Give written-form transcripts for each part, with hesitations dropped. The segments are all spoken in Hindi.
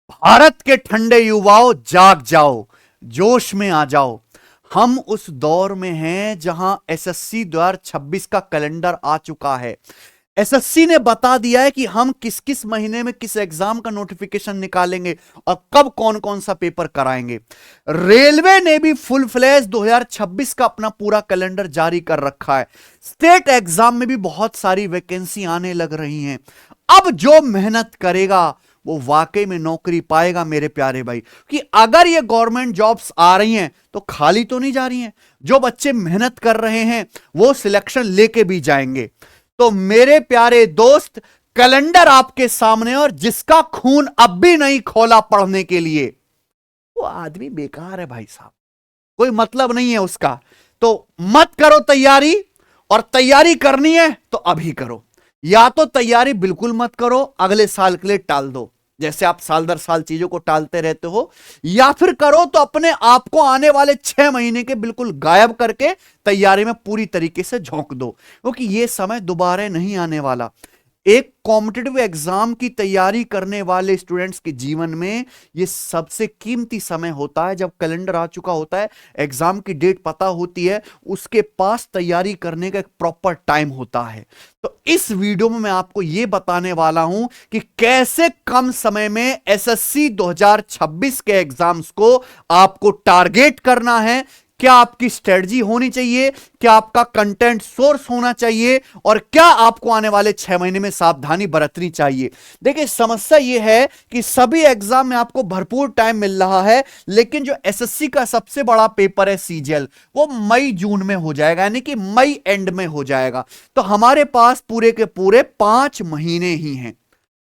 भारत के ठंडे युवाओं, जाग जाओ, जोश में आ जाओ। हम उस दौर में हैं जहां एसएससी 2026 का कैलेंडर आ चुका है। एसएससी ने बता दिया है कि हम किस किस महीने में किस एग्जाम का नोटिफिकेशन निकालेंगे और कब कौन कौन सा पेपर कराएंगे। रेलवे ने भी फुल फ्लैश 2026 का अपना पूरा कैलेंडर जारी कर रखा है। स्टेट एग्जाम में भी बहुत सारी वैकेंसी आने लग रही हैं। अब जो मेहनत करेगा वो वाकई में नौकरी पाएगा मेरे प्यारे भाई। कि अगर ये गवर्नमेंट जॉब्स आ रही हैं तो खाली तो नहीं जा रही हैं। जो बच्चे मेहनत कर रहे हैं वो सिलेक्शन लेके भी जाएंगे। तो मेरे प्यारे दोस्त, कैलेंडर आपके सामने, और जिसका खून अब भी नहीं खोला पढ़ने के लिए, वो आदमी बेकार है भाई साहब। कोई मतलब नहीं है उसका। तो मत करो तैयारी, और तैयारी करनी है तो अभी करो। या तो तैयारी बिल्कुल मत करो, अगले साल के लिए टाल दो, जैसे आप साल दर साल चीजों को टालते रहते हो। या फिर करो तो अपने आप को आने वाले 6 महीने के बिल्कुल गायब करके तैयारी में पूरी तरीके से झोंक दो, क्योंकि यह समय दोबारा नहीं आने वाला। एक कॉम्पिटिटिव एग्जाम की तैयारी करने वाले स्टूडेंट्स के जीवन में यह सबसे कीमती समय होता है, जब कैलेंडर आ चुका होता है, एग्जाम की डेट पता होती है, उसके पास तैयारी करने का एक प्रॉपर टाइम होता है। तो इस वीडियो में मैं आपको यह बताने वाला हूं कि कैसे कम समय में एसएससी 2026 के एग्जाम्स को आपको टारगेट करना है। क्या आपकी स्ट्रेटजी होनी चाहिए, क्या आपका कंटेंट सोर्स होना चाहिए, और क्या आपको आने वाले 6 महीने में सावधानी बरतनी चाहिए। देखिए, समस्या यह है कि सभी एग्जाम में आपको भरपूर टाइम मिल रहा है, लेकिन जो एसएससी का सबसे बड़ा पेपर है सीजीएल, वो मई जून में हो जाएगा, यानी कि मई एंड में हो जाएगा। तो हमारे पास पूरे के पूरे 5 महीने ही हैं।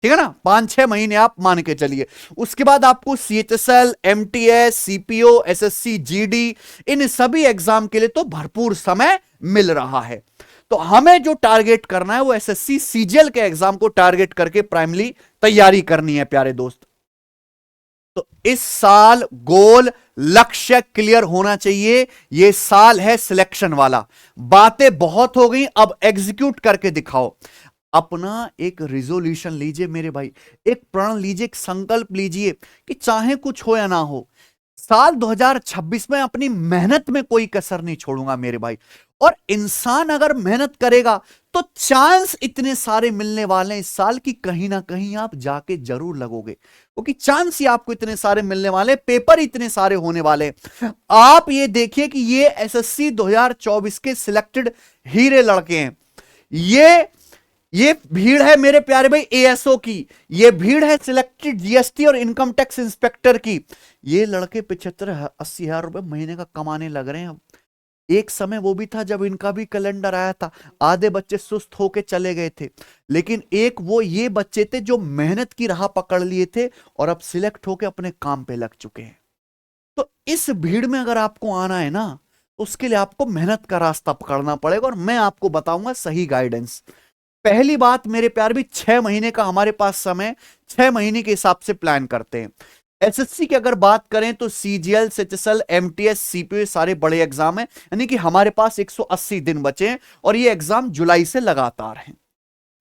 ठीक है ना, 5-6 महीने आप मान के चलिए। उसके बाद आपको CHSL, MTS, CPO, SSC, GD, इन सभी एग्जाम के लिए तो भरपूर समय मिल रहा है। तो हमें जो टारगेट करना है वो एसएससी सीजीएल के एग्जाम को टारगेट करके प्राइमरी तैयारी करनी है प्यारे दोस्त। तो इस साल गोल लक्ष्य क्लियर होना चाहिए। यह साल है सिलेक्शन वाला। बातें बहुत हो गई, अब एग्जीक्यूट करके दिखाओ। अपना एक रिजोल्यूशन लीजिए मेरे भाई, एक प्रण लीजिए, एक संकल्प लीजिए कि चाहे कुछ हो या ना हो, साल 2026 में अपनी मेहनत में कोई कसर नहीं छोड़ूंगा मेरे भाई। और इंसान अगर मेहनत करेगा तो चांस इतने सारे मिलने वाले हैं इस साल की, कहीं ना कहीं आप जाके जरूर लगोगे, क्योंकि चांस ही आपको इतने सारे मिलने वाले, पेपर इतने सारे होने वाले। आप ये देखिए कि ये एसएससी 2024 के सिलेक्टेड हीरे लड़के हैं। ये भीड़ है मेरे प्यारे भाई एएसओ की, ये भीड़ है सिलेक्टेड जीएसटी और इनकम टैक्स इंस्पेक्टर की। ये लड़के 75-80 हजार रुपए महीने का कमाने लग रहे हैं। एक समय वो भी था जब इनका भी कैलेंडर आया था, आधे बच्चे सुस्त होके चले गए थे, लेकिन एक वो ये बच्चे थे जो मेहनत की राह पकड़ लिए थे और अब सिलेक्ट होके अपने काम पे लग चुके हैं। तो इस भीड़ में अगर आपको आना है ना, उसके लिए आपको मेहनत का रास्ता पकड़ना पड़ेगा, और मैं आपको बताऊंगा सही गाइडेंस। पहली बात मेरे प्यार भी, 6 महीने का हमारे पास समय, 6 महीने के हिसाब से प्लान करते हैं। एसएससी की अगर बात करें तो सीजीएल, सीएचएसएल, एमटीएस, सीपीओ सारे बड़े एग्जाम हैं, यानी कि हमारे पास 180 दिन बचे हैं, और ये एग्जाम जुलाई से लगातार हैं।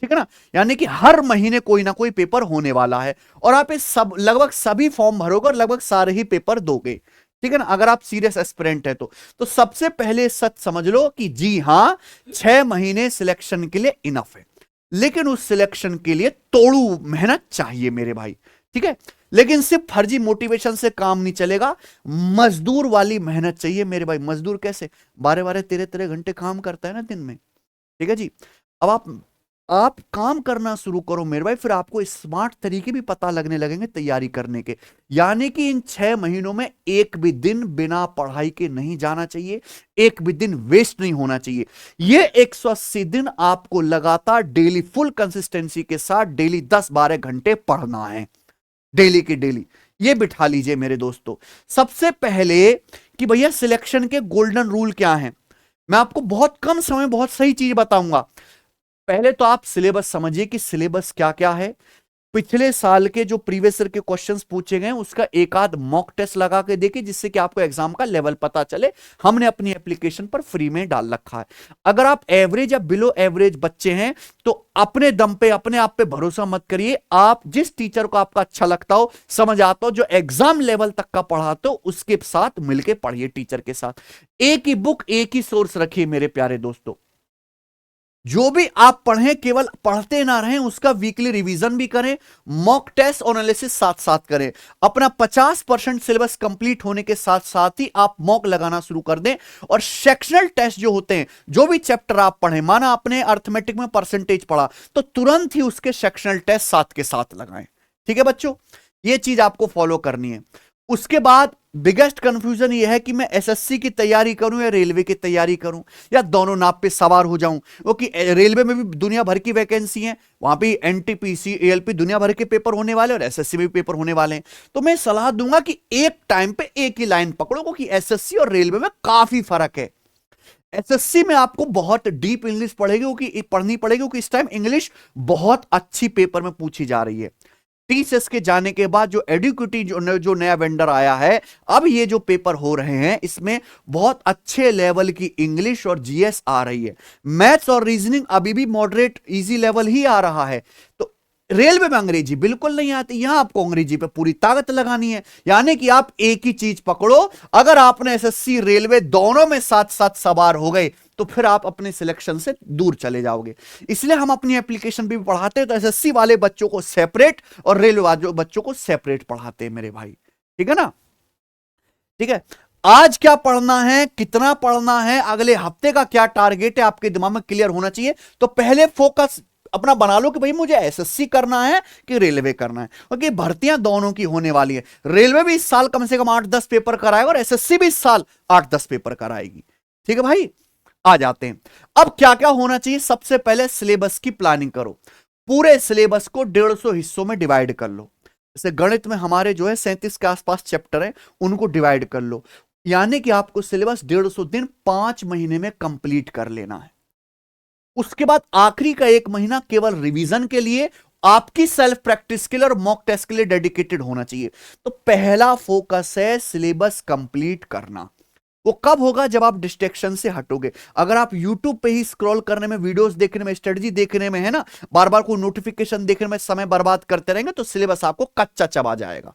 ठीक है ना, यानी कि हर महीने कोई ना कोई पेपर होने वाला है, और आप इस सब लगभग सभी फॉर्म भरोगे और लगभग सारे ही पेपर दोगे। ठीक है ना, अगर आप सीरियस एस्पिरेंट है तो सबसे पहले सच समझ लो कि जी हां, 6 महीने सिलेक्शन के लिए इनफ है, लेकिन उस सिलेक्शन के लिए तोड़ू मेहनत चाहिए मेरे भाई। ठीक है, लेकिन सिर्फ फर्जी मोटिवेशन से काम नहीं चलेगा, मजदूर वाली मेहनत चाहिए मेरे भाई। मजदूर कैसे 12-12, 13-13 घंटे काम करता है ना दिन में। ठीक है जी, अब आप काम करना शुरू करो मेरे भाई, फिर आपको स्मार्ट तरीके भी पता लगने लगेंगे तैयारी करने के। यानी कि इन 6 महीनों में एक भी दिन बिना पढ़ाई के नहीं जाना चाहिए, एक भी दिन वेस्ट नहीं होना चाहिए। ये 180 दिन आपको लगातार डेली फुल कंसिस्टेंसी के साथ डेली 10-12 घंटे पढ़ना है, डेली की डेली। ये बिठा लीजिए मेरे दोस्तों। सबसे पहले कि भैया सिलेक्शन के गोल्डन रूल क्या है, मैं आपको बहुत कम समय बहुत सही चीज बताऊंगा। पहले तो आप सिलेबस समझिए कि सिलेबस क्या क्या है। पिछले साल के जो प्रीवियस ईयर के क्वेश्चंस पूछे गए उसका एक आध मॉक टेस्ट लगा के देखिए, जिससे कि आपको एग्जाम का लेवल पता चले। हमने अपनी एप्लीकेशन पर फ्री में डाल रखा है। अगर आप एवरेज या बिलो एवरेज बच्चे हैं तो अपने दम पे, अपने आप पे भरोसा मत करिए। आप जिस टीचर को आपका अच्छा लगता हो, समझ आता हो, जो एग्जाम लेवल तक का पढ़ाते हो, उसके साथ मिलकर पढ़िए, टीचर के साथ। एक ही बुक, एक ही सोर्स रखिए मेरे प्यारे दोस्तों। जो भी आप पढ़ें केवल पढ़ते ना रहें, उसका वीकली रिवीजन भी करें, मॉक टेस्ट और एनालिसिस साथ साथ करें। अपना 50% सिलेबस कंप्लीट होने के साथ साथ ही आप मॉक लगाना शुरू कर दें। और सेक्शनल टेस्ट जो होते हैं, जो भी चैप्टर आप पढ़ें, माना आपने अर्थमेटिक में परसेंटेज पढ़ा तो तुरंत ही उसके सेक्शनल टेस्ट साथ के साथ लगाएं। ठीक है बच्चों, यह चीज आपको फॉलो करनी है। उसके बाद बिगेस्ट कंफ्यूजन यह है कि मैं एसएससी की तैयारी करूं या रेलवे की तैयारी करूं, या दोनों नाव पे सवार हो जाऊं। क्योंकि रेलवे में भी दुनिया भर की वैकेंसी है, वहां पे एनटीपीसी, एएलपी, दुनिया भर के पेपर होने वाले, और एसएससी में भी पेपर होने वाले हैं। तो मैं सलाह दूंगा कि एक टाइम पे एक ही लाइन पकड़ो, क्योंकि एसएससी और रेलवे में काफी फर्क है। एसएससी में आपको बहुत डीप इंग्लिश पढ़नी पड़ेगी, क्योंकि इस टाइम इंग्लिश बहुत अच्छी पेपर में पूछी जा रही है। टीसीएस के जाने के बाद जो एडुकेटी जो नया वेंडर आया है, अब ये जो पेपर हो रहे हैं इसमें बहुत अच्छे लेवल की इंग्लिश और जीएस आ रही है। मैथ्स और रीजनिंग अभी भी मॉडरेट इजी लेवल ही आ रहा है। तो रेलवे में अंग्रेजी बिल्कुल नहीं आती, यहां आपको अंग्रेजी पे पूरी ताकत लगानी है। यानी कि आप एक ही चीज पकड़ो। अगर आपने एसएससी रेलवे दोनों में साथ साथ सवार हो गए तो फिर आप अपने सिलेक्शन से दूर चले जाओगे। इसलिए हम अपनी एप्लीकेशन भी पढ़ाते हैं, तो एसएससी वाले बच्चों को सेपरेट और रेलवे वाले बच्चों को सेपरेट पढ़ाते हैं मेरे भाई। ठीक है ना? ठीक है, आज क्या पढ़ना है, कितना पढ़ना है, अगले हफ्ते का क्या टारगेट है, आपके दिमाग में क्लियर होना चाहिए। तो पहले फोकस अपना बना लो कि भाई मुझे एसएससी करना है कि रेलवे करना है, क्योंकि भर्तियां दोनों की होने वाली है। रेलवे भी इस साल कम से कम 8-10 पेपर कराएगा और एसएससी भी इस साल 8-10 पेपर कराएगी। ठीक है भाई, आ जाते हैं अब क्या क्या होना चाहिए। सबसे पहले सिलेबस की प्लानिंग करो। पूरे सिलेबस को 150 हिस्सों में डिवाइड कर लो। जैसे गणित में हमारे जो है 37 के आसपास चैप्टर है, उनको डिवाइड कर लो। यानी कि आपको सिलेबस 150 दिन 5 महीने में कंप्लीट कर लेना है। उसके बाद आखिरी का 1 महीना केवल रिवीजन के लिए, आपकी सेल्फ प्रैक्टिस के लिए और मॉक टेस्ट के लिए डेडिकेटेड होना चाहिए। तो पहला फोकस है सिलेबस कंप्लीट करना। वो कब होगा? जब आप डिस्ट्रैक्शन से हटोगे। अगर आप YouTube पे ही स्क्रॉल करने में, वीडियोस देखने में, स्ट्रेटजी देखने में, है ना, बार बार कोई नोटिफिकेशन देखने में समय बर्बाद करते रहेंगे तो सिलेबस आपको कच्चा चबा जाएगा।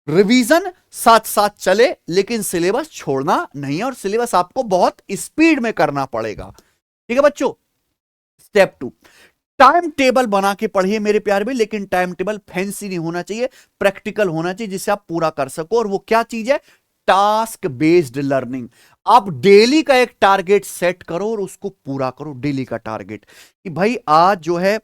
रिवीजन साथ साथ चले, लेकिन सिलेबस छोड़ना नहीं है, और सिलेबस आपको बहुत स्पीड में करना पड़ेगा। ठीक है बच्चों? स्टेप 2, टाइम टेबल बना के पढ़िए मेरे प्यारे भाई, लेकिन टाइम टेबल फैंसी नहीं होना चाहिए, प्रैक्टिकल होना चाहिए, जिसे आप पूरा कर सको। और वो क्या चीज है? Task based learning. आप डेली का एक टारगेट सेट करो और उसको पूरा करो। डेली का टारगेट कि भाई आज जो है,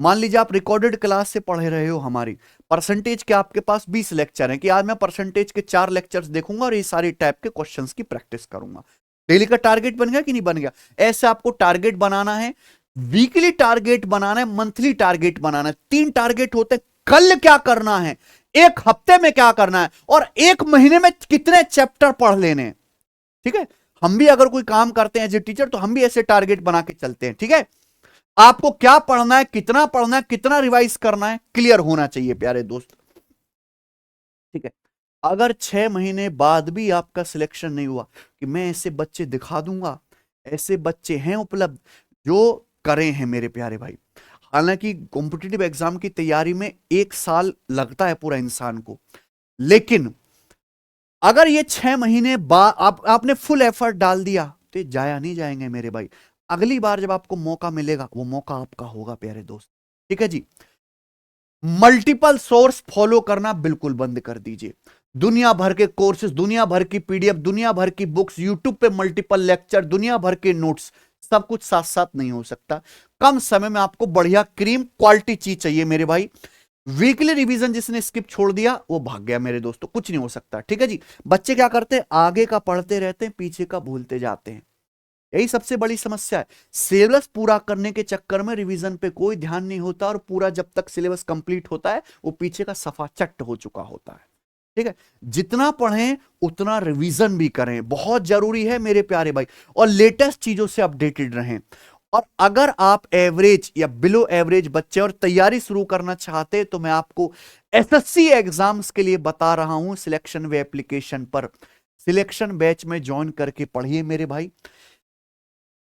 मान लीजिए आप रिकॉर्डेड क्लास से पढ़ रहे हो, हमारी परसेंटेज के आपके पास 20 लेक्चर हैं, कि आज मैं परसेंटेज के 4 लेक्चर्स देखूंगा और ये सारी टाइप के क्वेश्चंस की प्रैक्टिस करूंगा। डेली का टारगेट बन गया कि नहीं बन गया? ऐसे आपको टारगेट बनाना है, वीकली टारगेट बनाना है, मंथली टारगेट बनाना है। 3 टारगेट होते हैं। कल क्या करना है, एक हफ्ते में क्या करना है, और 1 महीने में कितने चैप्टर पढ़ लेने। ठीक है, हम भी अगर कोई काम करते हैं एज ए टीचर तो हम भी ऐसे टारगेट बना के चलते हैं। ठीक है, आपको क्या पढ़ना है, कितना पढ़ना है, कितना रिवाइज करना है, क्लियर होना चाहिए प्यारे दोस्त। ठीक है, अगर 6 महीने बाद भी आपका सिलेक्शन नहीं हुआ, कि मैं ऐसे बच्चे दिखा दूंगा, ऐसे बच्चे हैं उपलब्ध जो करे हैं मेरे प्यारे भाई। हालांकि कॉम्पिटिटिव एग्जाम की तैयारी में 1 साल लगता है पूरा इंसान को, लेकिन अगर ये 6 महीने बाद आपने फुल एफर्ट डाल दिया तो ये जाया नहीं जाएंगे मेरे भाई। अगली बार जब आपको मौका मिलेगा, वो मौका आपका होगा प्यारे दोस्त। ठीक है जी, मल्टीपल सोर्स फॉलो करना बिल्कुल बंद कर दीजिए। दुनिया भर के कोर्सेज, दुनिया भर की पीडीएफ, दुनिया भर की बुक्स, यूट्यूब पे मल्टीपल लेक्चर, दुनिया भर के नोट्स, सब कुछ साथ साथ नहीं हो सकता। कम समय में आपको बढ़िया क्रीम क्वालिटी चीज चाहिए मेरे भाई। वीकली रिवीजन जिसने स्किप छोड़ दिया वो भाग गया मेरे दोस्तों, कुछ नहीं हो सकता। ठीक है जी, बच्चे क्या करते हैं, आगे का पढ़ते रहते हैं, पीछे का भूलते जाते हैं। यही सबसे बड़ी समस्या है। सिलेबस पूरा करने के चक्कर में रिवीजन पे कोई ध्यान नहीं होता, और पूरा जब तक सिलेबस कंप्लीट होता है वो पीछे का सफा चट हो चुका होता है। ठीक है, जितना पढ़ें उतना रिवीजन भी करें, बहुत जरूरी है मेरे प्यारे भाई। और लेटेस्ट चीजों से अपडेटेड रहें। और अगर आप एवरेज या बिलो एवरेज बच्चे और तैयारी शुरू करना चाहते हैं तो मैं आपको एसएससी एग्जाम्स के लिए बता रहा हूं सिलेक्शन वे एप्लीकेशन पर सिलेक्शन बैच में ज्वाइन करके पढ़िए मेरे भाई।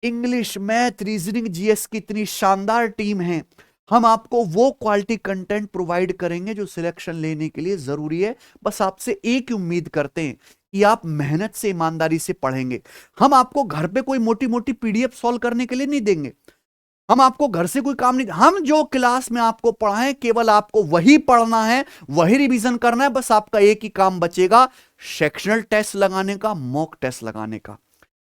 इंग्लिश, मैथ, रीजनिंग, जीएस की इतनी शानदार टीम है। हम आपको वो क्वालिटी कंटेंट प्रोवाइड करेंगे जो सिलेक्शन लेने के लिए जरूरी है। बस आपसे एक ही उम्मीद करते हैं कि आप मेहनत से, ईमानदारी से पढ़ेंगे। हम आपको घर पे कोई मोटी मोटी पीडीएफ सॉल्व करने के लिए नहीं देंगे। हम आपको घर से कोई काम नहीं, हम जो क्लास में आपको पढ़ाएं केवल आपको वही पढ़ना है, वही रिवीजन करना है। बस आपका एक ही काम बचेगा, सेक्शनल टेस्ट लगाने का, मॉक टेस्ट लगाने का।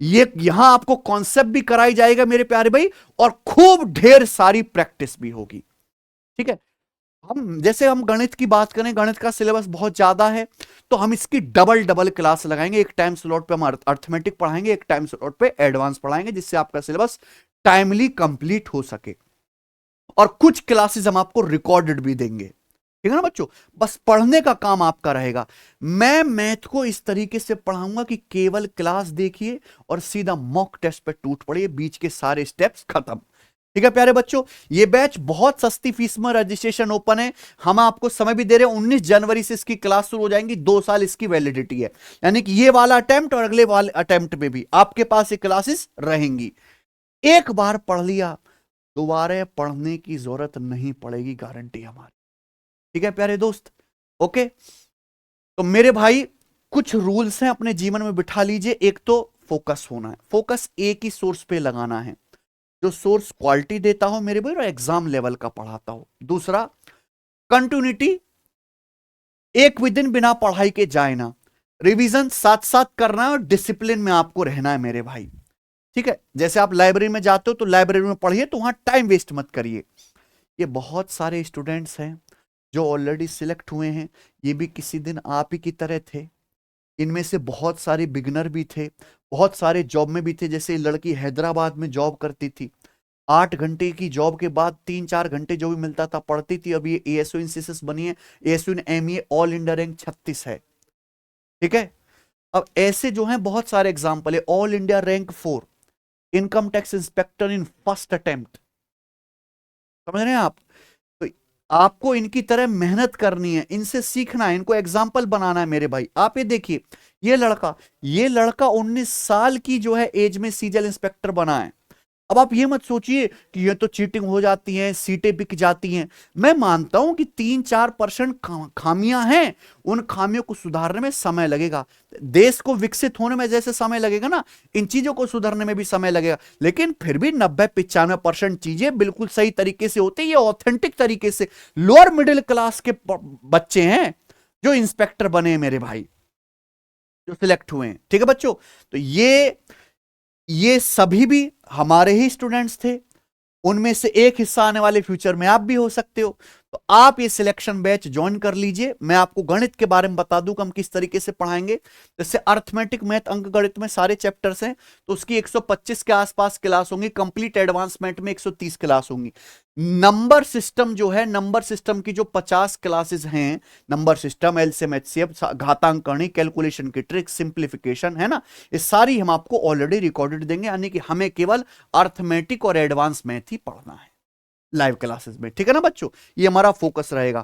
ये यहां आपको कॉन्सेप्ट भी कराई जाएगा मेरे प्यारे भाई, और खूब ढेर सारी प्रैक्टिस भी होगी। ठीक है, हम जैसे हम गणित की बात करें, गणित का सिलेबस बहुत ज्यादा है, तो हम इसकी डबल डबल क्लास लगाएंगे। एक टाइम स्लॉट पे हम अर्थमेटिक पढ़ाएंगे, एक टाइम स्लॉट पे एडवांस पढ़ाएंगे, जिससे आपका सिलेबस टाइमली कंप्लीट हो सके। और कुछ क्लासेस हम आपको रिकॉर्डेड भी देंगे। ठीक है ना बच्चों, बस पढ़ने का काम आपका रहेगा। मैं मैथ को इस तरीके से पढ़ाऊंगा कि केवल क्लास देखिए और सीधा मॉक टेस्ट पे टूट पड़िए, बीच के सारे स्टेप्स खत्म। ठीक है प्यारे बच्चों, ये बैच बहुत सस्ती फीस में रजिस्ट्रेशन ओपन है। हम आपको समय भी दे रहे हैं, 19 जनवरी से इसकी क्लास शुरू हो जाएंगी, 2 साल इसकी वैलिडिटी है। यानी कि ये वाला अटेम्प्ट और अगले वाले अटेम्प्ट में भी आपके पास ये क्लासेस रहेंगी। एक बार पढ़ लिया, दोबारा पढ़ने की जरूरत नहीं पड़ेगी, गारंटी हमारी। ठीक है प्यारे दोस्त, ओके। तो मेरे भाई कुछ रूल्स हैं, अपने जीवन में बिठा लीजिए। एक तो फोकस होना है, फोकस एक ही सोर्स पे लगाना है, जो सोर्स क्वालिटी देता हो मेरे भाई और एग्जाम लेवल का पढ़ाता हो। दूसरा, कंटिन्यूटी, एक विदिन बिना पढ़ाई के जाए ना, रिवीजन साथ साथ करना है और डिसिप्लिन में आपको रहना है मेरे भाई। ठीक है, जैसे आप लाइब्रेरी में जाते हो तो लाइब्रेरी में पढ़िए, तो वहां टाइम वेस्ट मत करिए। ये बहुत सारे स्टूडेंट्स हैं जो ऑलरेडी सिलेक्ट हुए हैं, ये भी किसी दिन आप ही की तरह थे। इनमें से बहुत सारे बिगनर भी थे, बहुत सारे जॉब में भी थे। जैसे लड़की हैदराबाद में जॉब करती थी, 8 घंटे की जॉब के बाद 3-4 घंटे जो भी मिलता था पढ़ती थी। अभी ये एएसओ इंसिस बनी है, एएसओ इन एमईए ऑल इंडिया रैंक 36 है। ठीक है, अब ऐसे जो हैं बहुत सारे एग्जाम्पल है। All India rank 4, income tax inspector in first attempt. समझ रहे हैं आप? तो आपको इनकी तरह मेहनत करनी है, इनसे सीखना है, इनको एग्जाम्पल बनाना है मेरे भाई। आप ये देखिए, ये लड़का 19 साल की जो है एज में सीजल इंस्पेक्टर बना है। अब आप ये मत सोचिए कि ये तो चीटिंग हो जाती है, सीटें बिक जाती हैं। मैं मानता हूं कि 3-4% खामियां हैं, उन खामियों को सुधारने में समय लगेगा। देश को विकसित होने में जैसे समय लगेगा ना, इन चीजों को सुधारने में भी समय लगेगा। लेकिन फिर भी 90-95% चीजें बिल्कुल सही तरीके से होती है। ये ऑथेंटिक तरीके से लोअर मिडिल क्लास के बच्चे हैं जो इंस्पेक्टर बने हैं मेरे भाई, जो सिलेक्ट हुए हैं। ठीक है बच्चों, तो ये सभी भी हमारे ही स्टूडेंट्स थे। उनमें से एक हिस्सा आने वाले फ्यूचर में आप भी हो सकते हो। तो आप ये सिलेक्शन बैच ज्वाइन कर लीजिए। मैं आपको गणित के बारे में बता दूं कि हम किस तरीके से पढ़ाएंगे। जैसे अर्थमेटिक, मैथ, अंक गणित में सारे चैप्टर्स हैं, तो उसकी 125 के आसपास क्लास होंगी। कंप्लीट एडवांसमेंट में 130 क्लास होंगी। नंबर सिस्टम जो है, नंबर सिस्टम की जो 50 क्लासेस हैं, नंबर सिस्टम, एलसीएम, एचसीएफ, घातांकनी, कैलकुलेशन की ट्रिक, सिंप्लीफिकेशन, है ना, ये सारी हम आपको ऑलरेडी रिकॉर्डेड देंगे। यानी कि हमें केवल अर्थमेटिक और एडवांस मैथ ही पढ़ना है लाइव क्लासेस में। ठीक है ना बच्चों, ये हमारा फोकस रहेगा।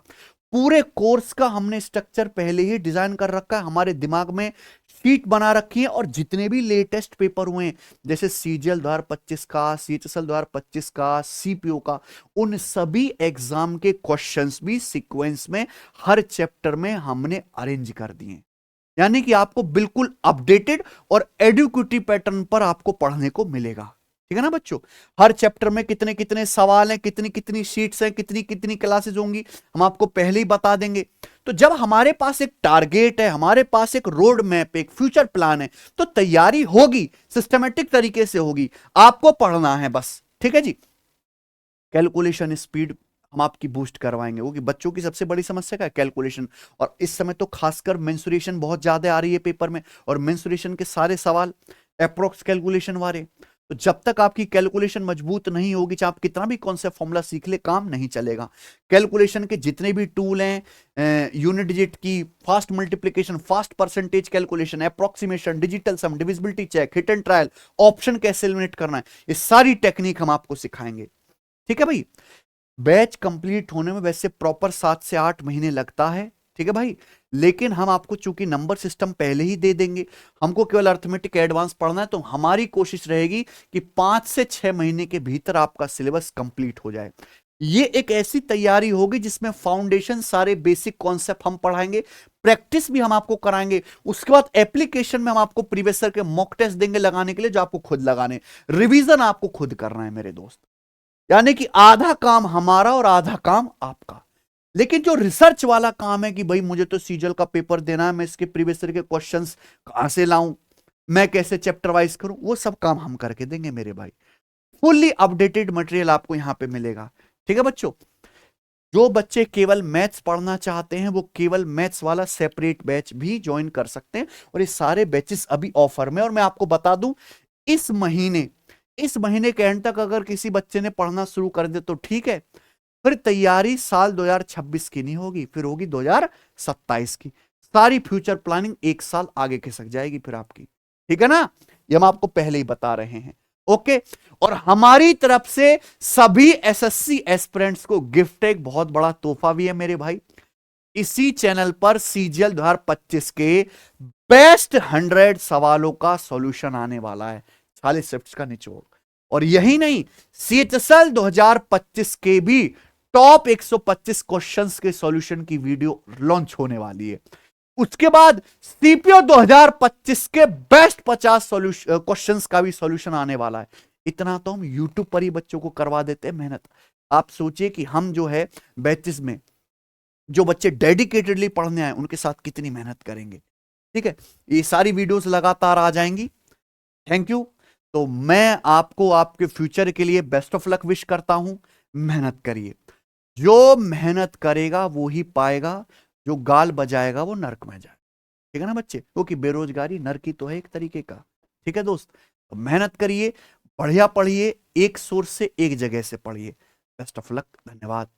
पूरे कोर्स का हमने स्ट्रक्चर पहले ही डिजाइन कर रखा है, हमारे दिमाग में शीट बना रखी है। और जितने भी लेटेस्ट पेपर हुए, जैसे सीजीएल 2025 का, सीएचएसएल 2025 का, सीपीओ का, उन सभी एग्जाम के क्वेश्चंस भी सीक्वेंस में हर चैप्टर में हमने अरेंज कर दिए। यानी कि आपको बिल्कुल अपडेटेड और एडुकेटिव पैटर्न पर आपको पढ़ने को मिलेगा। ठीक है ना बच्चों, हर चैप्टर में कितने कितने सवाल हैं, कितनी कितनी शीट्स हैं, कितनी कितनी क्लासेस होंगी, हम आपको पहले ही बता देंगे। तो जब हमारे पास एक टारगेट है, हमारे पास एक रोड मैप, एक फ्यूचर प्लान है, तो तैयारी होगी, सिस्टमेटिक तरीके से होगी। आपको पढ़ना है बस। ठीक है जी। कैलकुलेशन स्पीड हम आपकी बूस्ट करवाएंगे, वो कि बच्चों की सबसे बड़ी समस्या क्या है, कैलकुलेशन। और इस समय तो खासकर मेंसुरेशन बहुत ज्यादा आ रही है पेपर में, और मेंसुरेशन के सारे सवाल अप्रोक्स कैलकुलेशन वाले। तो जब तक आपकी कैलकुलेशन मजबूत नहीं होगी, चाहे आप कितना भी कॉन्सेप्ट फॉर्मूला सीख ले, काम नहीं चलेगा। कैलकुलेशन के जितने भी टूल हैं, यूनिट डिजिट की, fast multiplication, fast percentage calculation, approximation, digital sum, divisibility check, hit and trial, option कैसे एलिमिनेट करना है, ये सारी टेक्निक हम आपको सिखाएंगे। ठीक है भाई। बैच कंप्लीट होने में वैसे प्रॉपर 7 से 8 महीने लगता है, ठीक है भाई, लेकिन हम आपको चूंकि नंबर सिस्टम पहले ही दे देंगे, हमको केवल अर्थमेटिक एडवांस पढ़ना है, तो हमारी कोशिश रहेगी कि 5 से 6 महीने के भीतर आपका सिलेबस कंप्लीट हो जाए। ये एक ऐसी तैयारी होगी जिसमें फाउंडेशन, सारे बेसिक कॉन्सेप्ट हम पढ़ाएंगे, प्रैक्टिस भी हम आपको कराएंगे, उसके बाद एप्लीकेशन में हम आपको प्रीवियस ईयर के मॉक टेस्ट देंगे लगाने के लिए, जो आपको खुद लगाने, रिवीजन आपको खुद करना है मेरे दोस्त। यानी कि आधा काम हमारा और आधा काम आपका। लेकिन जो रिसर्च वाला काम है कि भाई मुझे तो सीजल का पेपर देना है, मैं इसके प्रीवियस ईयर के क्वेश्चंस कहां से लाऊं, मैं कैसे चैप्टर वाइज करूं, वो सब काम हम करके देंगे मेरे भाई। फुल्ली अपडेटेड मटेरियल आपको यहां पे मिलेगा। ठीक है बच्चों, जो बच्चे केवल मैथ्स पढ़ना चाहते हैं वो केवल मैथ्स वाला सेपरेट बैच भी ज्वाइन कर सकते हैं, और ये सारे बैचेस अभी ऑफर में। और मैं आपको बता दूं, इस महीने के एंड तक अगर किसी बच्चे ने पढ़ना शुरू कर दे तो ठीक है, फिर तैयारी साल 2026 की नहीं होगी, फिर होगी 2027 की। सारी फ्यूचर प्लानिंग एक साल आगे खिसक जाएगी फिर आपकी। ठीक है ना, ये हम आपको पहले ही बता रहे हैं। ओके। और हमारी तरफ से सभी एसएससी एस्पिरेंट्स को गिफ्ट, एक बहुत बड़ा तोहफा भी है मेरे भाई। इसी चैनल पर सीजीएल 2025 के बेस्ट 100 सवालों का सॉल्यूशन आने वाला है, 40 शिफ्ट्स का निचोड़। और यही नहीं, सीएचएसएल 2025 के भी टॉप 125 क्वेश्चंस के सॉल्यूशन की वीडियो लॉन्च होने वाली है। उसके बाद सीपीओ 2025 के बेस्ट 50 क्वेश्चंस का भी सॉल्यूशन आने वाला है। इतना तो हम यूट्यूब पर ही बच्चों को करवा देते हैं मेहनत। आप सोचिए कि हम जो है बैचेस में जो बच्चे डेडिकेटेडली पढ़ने आए उनके साथ कितनी मेहनत करेंगे। ठीक है, ये सारी वीडियोस लगातार आ जाएंगी। Thank you. तो मैं आपको आपके फ्यूचर के लिए बेस्ट ऑफ लक विश करता हूं। मेहनत करिए, जो मेहनत करेगा वो ही पाएगा, जो गाल बजाएगा वो नरक में जाए। ठीक है ना बच्चे, क्योंकि बेरोजगारी नरक ही तो है एक तरीके का। ठीक है दोस्त, तो मेहनत करिए, बढ़िया पढ़िए, एक सोर्स से एक जगह से पढ़िए। बेस्ट ऑफ लक, धन्यवाद।